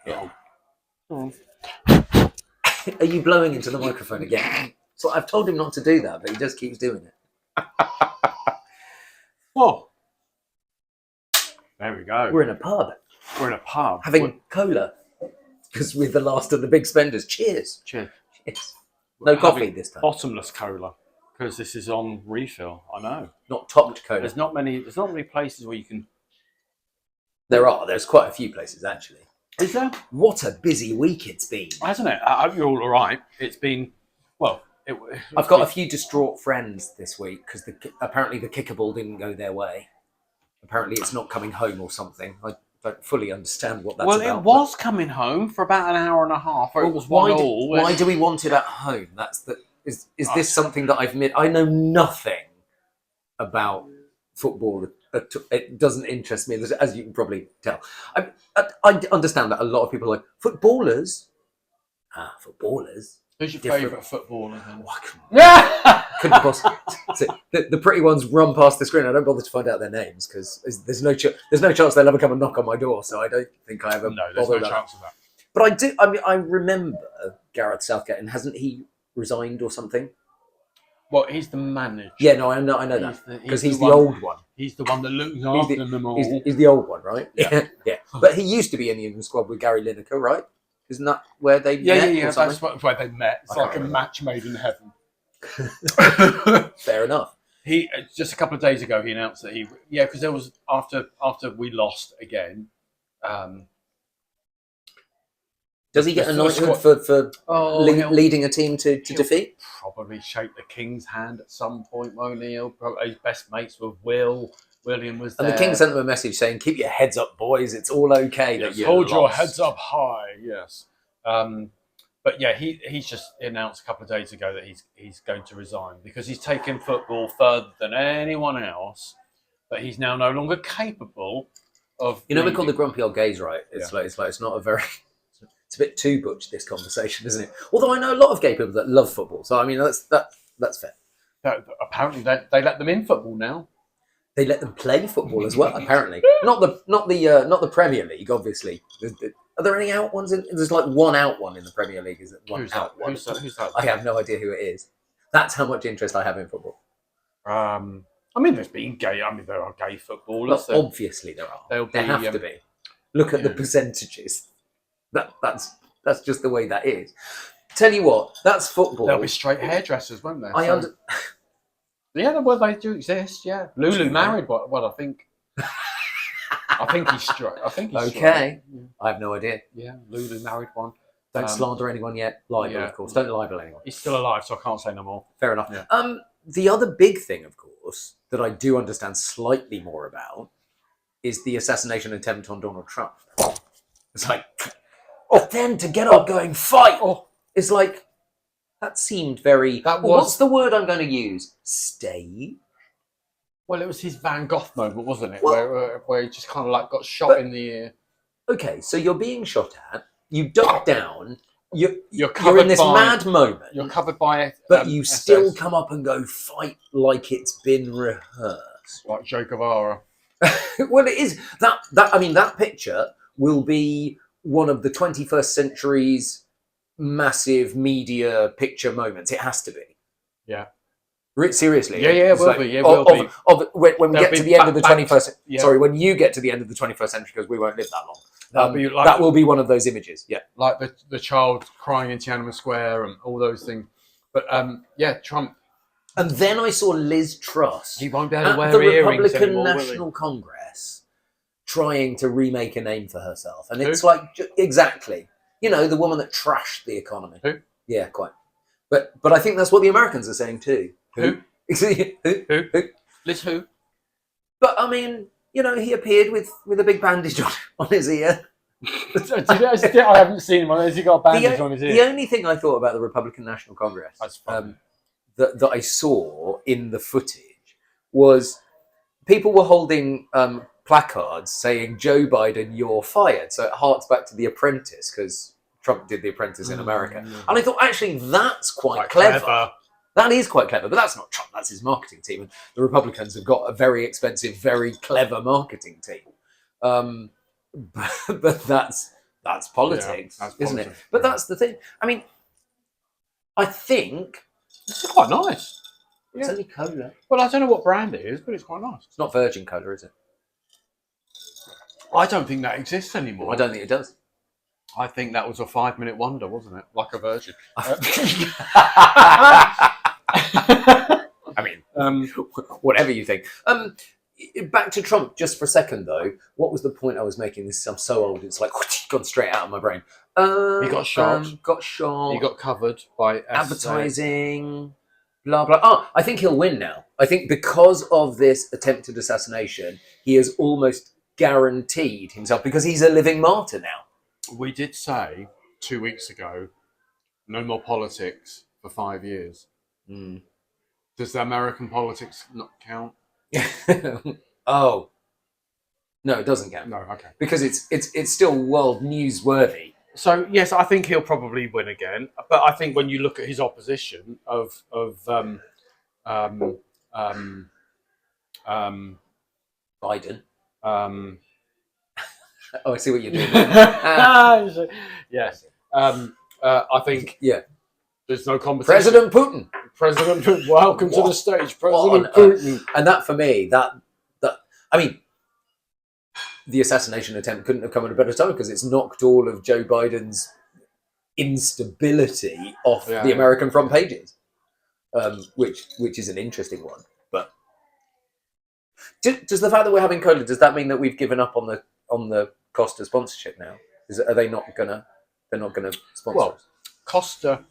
Yeah. Oh. Are you blowing into the microphone again? So I've told him not to do that, but he just keeps doing it. Oh. There we go. We're in a pub. We're in a pub. Having cola. Because we're the last of the big spenders. Cheers. Cheers. Cheers. No We're coffee having this time. Bottomless cola. Because this is on refill. I know. Not topped cola. There's not many places where you can. There's quite a few places actually. Is there? What a busy week it's been. Hasn't it? I hope you're all right. It's been, well... I've got a few distraught friends this week because apparently the kicker ball didn't go their way. Apparently it's not coming home or something. I don't fully understand what that's about. Well, it was coming home for about an hour and a half. Or it was why do we want it at home? Is this something that I've missed? I know nothing about football. It doesn't interest me, as you can probably tell. I understand that a lot of people are like, footballers? Footballers? Who's your favourite footballer then? Couldn't possibly. The pretty ones run past the screen. I don't bother to find out their names because there's no chance they'll ever come and knock on my door. So I don't think I ever there's bother no chance of that. But I do. I mean, I remember Gareth Southgate, and hasn't he resigned or something? Well, he's the manager. Yeah, no, I know that because he's the old one. He's the one that looks after them all. He's the old one, right? Yeah. Yeah. But he used to be in the England squad with Gary Lineker, right? Isn't that where they met? Yeah. That's where they met. It's like a match made in heaven. Fair enough. He just a couple of days ago he announced that because there was after we lost again. Does he get a knighthood for leading a team to defeat? Probably shake the King's hand at some point, won't he? His best mates with Will. William was there. And the King sent them a message saying, "Keep your heads up, boys. It's all okay that you hold your heads up high." Yes. But yeah, he's just announced a couple of days ago that he's going to resign because he's taken football further than anyone else. But he's now no longer capable of. We're called the grumpy old gays, right? It's not a very. It's a bit too butch, this conversation, isn't it? Although I know a lot of gay people that love football, so I mean that's fair. Apparently, they let them in football now. They let them play football as well. Apparently, not the Premier League, obviously. Are there any out ones? There's like one out one in the Premier League. Is it one who's out that? one? Who's that? I have no idea who it is. That's how much interest I have in football. I mean, there are gay footballers. Well, obviously there are. There have to be. Look at the percentages. That's just the way that is. Tell you what, that's football. There'll be straight hairdressers, won't there? Yeah, well, they do exist. Yeah, Lulu married. What I think. I think he's straight. Okay. Straight. Yeah. I have no idea. Yeah, Lulu married one. Don't slander anyone yet. Libel, of course. Don't libel anyone. He's still alive, so I can't say no more. Fair enough. Yeah. The other big thing, of course, that I do understand slightly more about is the assassination attempt on Donald Trump. It's like, then to get up going fight. It's like, that seemed very... what's the word I'm going to use? Stage? Well, it was his Van Gogh moment, wasn't it? Where he just kind of like got shot in the ear. Okay, so you're being shot at, you duck down, you're in this mad moment. You're covered by it. But you still come up and go fight like it's been rehearsed. Like Joe Guevara. Well, it is. That picture will be one of the 21st century's massive media picture moments. It has to be. Yeah. Seriously. Yeah, it will be. It will be. When we get to the end of the 21st... Sorry, when you get to the end of the 21st century, because we won't live that long. That will be one of those images, yeah. Like the child crying in Tiananmen Square and all those things. But, Trump... And then I saw Liz Truss he won't be able to wear the earrings Republican anymore, National Congress trying to remake a name for herself. And it's like, exactly. The woman that trashed the economy. Who? Yeah, quite. But I think that's what the Americans are saying too. Who? Who? Liz who? But I mean, he appeared with a big bandage on his ear. I haven't seen him. Has he got a bandage on his ear? The only thing I thought about the Republican National Congress that I saw in the footage was people were holding placards saying, "Joe Biden, you're fired." So it harks back to The Apprentice because Trump did The Apprentice in America. And I thought, actually, that's quite clever. That is quite clever, but that's not Trump. That's his marketing team. And the Republicans have got a very expensive, very clever marketing team. But that's that's politics, that's isn't politics. it? But that's the thing. I mean, I think It's quite nice. it's Yeah. only cola. Well, I don't know what brand it is, but it's quite nice. It's not virgin cola, is it? I don't think that exists anymore. I don't think it does. I think that was a 5-minute wonder, wasn't it? Like a virgin. I mean, whatever you think. Back to Trump just for a second, though. What was the point I was making? This I'm so old. It's like gone straight out of my brain. He got shot. Got shot. He got covered by advertising. Blah blah. Oh, I think he'll win now. I think because of this attempted assassination, he has almost guaranteed himself because he's a living martyr now. We did say 2 weeks ago, no more politics for 5 years. Mm. Does the American politics not count? Oh, no, it doesn't count. No, okay. Because it's still world newsworthy. So yes, I think he'll probably win again. But I think when you look at his opposition of Biden. Oh, I see what you're doing. Yes. I think there's no competition. President Putin. President Putin. Welcome to the stage, President Putin. And that, for me, that I mean, the assassination attempt couldn't have come at a better time because it's knocked all of Joe Biden's instability off the American front pages, which is an interesting one. But does the fact that we're having cola, does that mean that we've given up on the Costa sponsorship now? Are they not gonna? They're not gonna sponsor us? Costa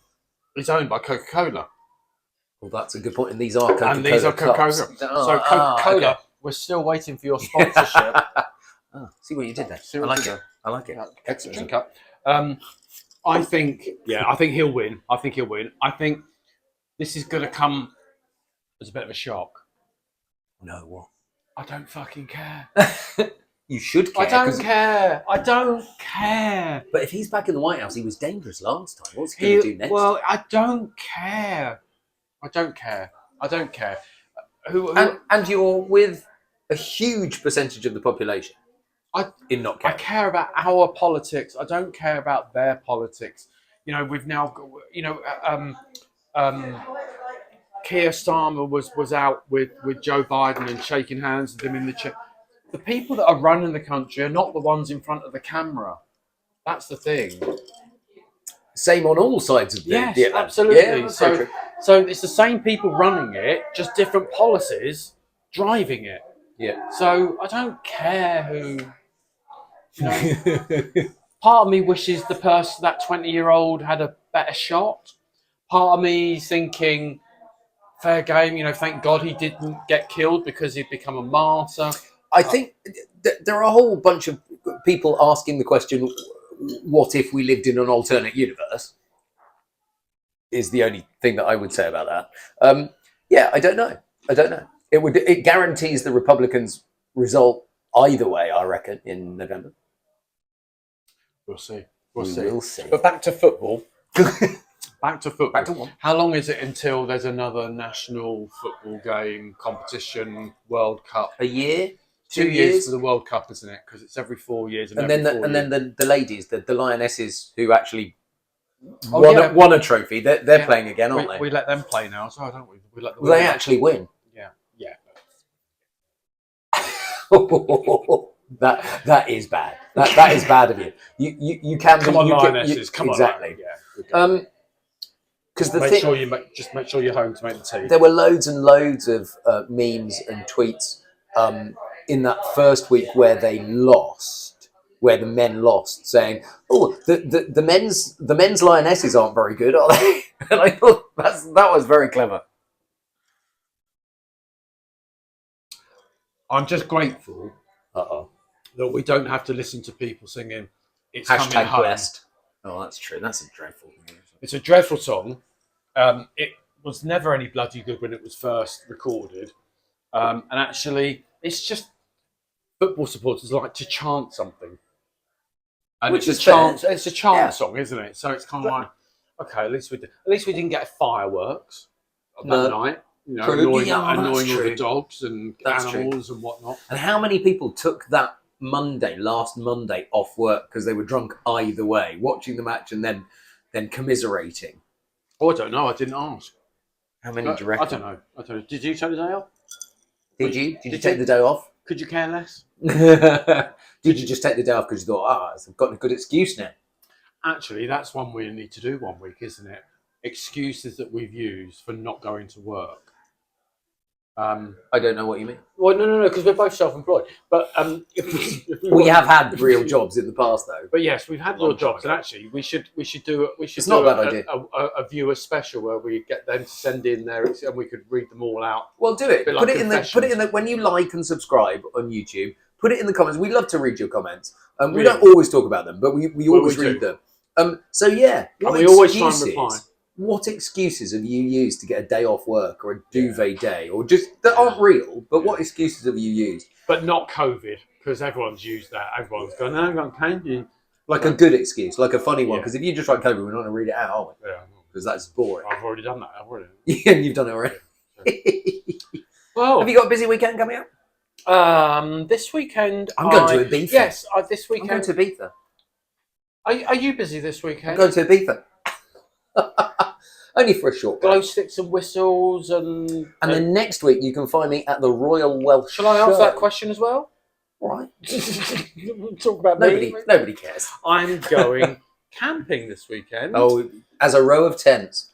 is owned by Coca-Cola. Well, that's a good point. And these are Coca-Cola. And these are Coca-Cola. So Coca-Cola, okay. We're still waiting for your sponsorship. See what you did there. I like it. I like it. Excellent. Drink up. I think he'll win. I think this is going to come as a bit of a shock. No, what? I don't fucking care. You should care. I don't care. But if he's back in the White House, he was dangerous last time. What's he going to do next? Well, I don't care. Who and you're with a huge percentage of the population. I care about our politics. I don't care about their politics. You know, we've now got, Keir Starmer was out with Joe Biden and shaking hands with him in the chair. The people that are running the country are not the ones in front of the camera. That's the thing. Same on all sides of the Yes, absolutely. Yeah, so it's the same people running it, just different policies driving it. Yeah. So I don't care who. You know, part of me wishes that 20-year-old had a better shot. Part of me thinking, fair game. You know, thank God he didn't get killed because he'd become a martyr. I think there are a whole bunch of people asking the question, what if we lived in an alternate universe? Is the only thing that I would say about that. I don't know. It guarantees the Republicans' result either way, I reckon, in November. We'll see. We will see. But back to football. Back to football. Back to what? How long is it until there's another national football game, competition, World Cup? A year? 2 years for the World Cup, isn't it? Because it's every 4 years. And then the ladies, the Lionesses, who actually won a trophy, they're playing again, aren't they? We let them play now, so don't we? We let them they actually win. Yeah. That is bad. That is bad of you. You can come on, Lionesses. Come exactly. on. Yeah. Because make sure you're home to make the tea. There were loads and loads of memes and tweets in that first week where the men lost, saying, "Oh, the men's Lionesses aren't very good, are they?" And I thought that was very clever. I'm just grateful that we don't have to listen to people singing "It's Hashtag coming home." blessed. Oh, that's true. That's a dreadful thing. It's a dreadful song. It was never any bloody good when it was first recorded. And actually, it's just football supporters like to chant something. And Which it's is a chant. fair. It's a chant song, isn't it? So it's kind of like, okay, at least we didn't get fireworks that night. You know, annoying all the dogs and animals and whatnot. And how many people took that last Monday, off work because they were drunk either way, watching the match and then commiserating. Oh, I don't know. I didn't ask. How many do you reckon? I don't know. Did you take the day off? Did you take the day off? Could you care less? Did you just take the day off because you thought, I've got a good excuse now? Actually, that's one we need to do one week, isn't it? Excuses that we've used for not going to work. I don't know what you mean. Well, no, because we're both self-employed. But we have had real jobs in the past, though. But yes, we've had real jobs, and actually, we should do It's not a bad idea. A viewer special where we get them to send in their and we could read them all out. Well, do it. Put it in the when you like and subscribe on YouTube. Put it in the comments. We love to read your comments. We don't always talk about them, but we always read them. So yeah, we always try and reply. What excuses have you used to get a day off work or a duvet day, or just that aren't real? But what excuses have you used? But not COVID, because everyone's used that. Everyone's gone, no, I'm going COVID. Like a good excuse, like a funny one. Because if you just write COVID, we're not going to read it out, are we? Yeah. Because that's boring. I've already done that. Yeah, you've done it already. Well, have you got a busy weekend coming up? This weekend I'm going to Ibiza. Yes, this weekend. I'm going to Ibiza. Are you busy this weekend? I'm going to Ibiza. Only for a short glow sticks and whistles and then next week you can find me at the Royal Welsh Shall I ask that question as well? All right. Talk about nobody cares. I'm going camping this weekend. Oh, as a row of tents.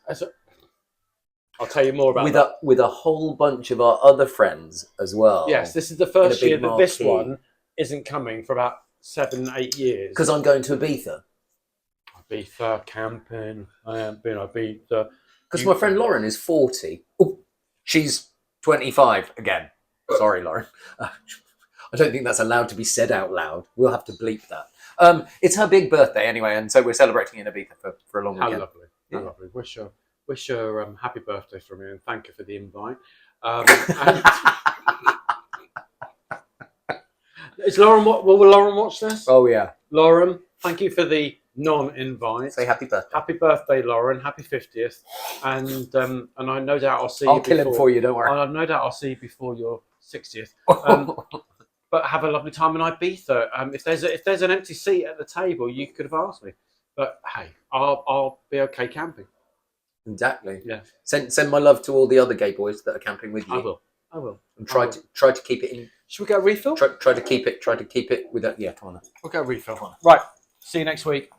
I'll tell you more about that. With a whole bunch of our other friends as well. Yes, this is the first year that this one isn't coming for about 7-8 years. Because I'm going to Ibiza. Ibiza, camping. I have been Ibiza. Because my friend Lauren is 40. Oh, she's 25 again. Sorry, Lauren. I don't think that's allowed to be said out loud. We'll have to bleep that. It's her big birthday anyway, and so we're celebrating in Ibiza for a long weekend. How lovely. How lovely. Wish her happy birthday from me and thank her for the invite. Is Lauren? Will Lauren watch this? Oh yeah, Lauren. Thank you for the non-invite. Say happy birthday. Happy birthday, Lauren. Happy 50th. And I no doubt I'll see you. I'll kill him for you. Don't worry. No doubt I'll see you before your 60th. But have a lovely time in Ibiza. If there's an empty seat at the table, you could have asked me. But hey, I'll be okay camping. Exactly. Yeah. Send my love to all the other gay boys that are camping with you. I will. And try to keep it in. Should we get a refill? Try to keep it with that. Yeah, come on. We'll get a refill. Right. See you next week.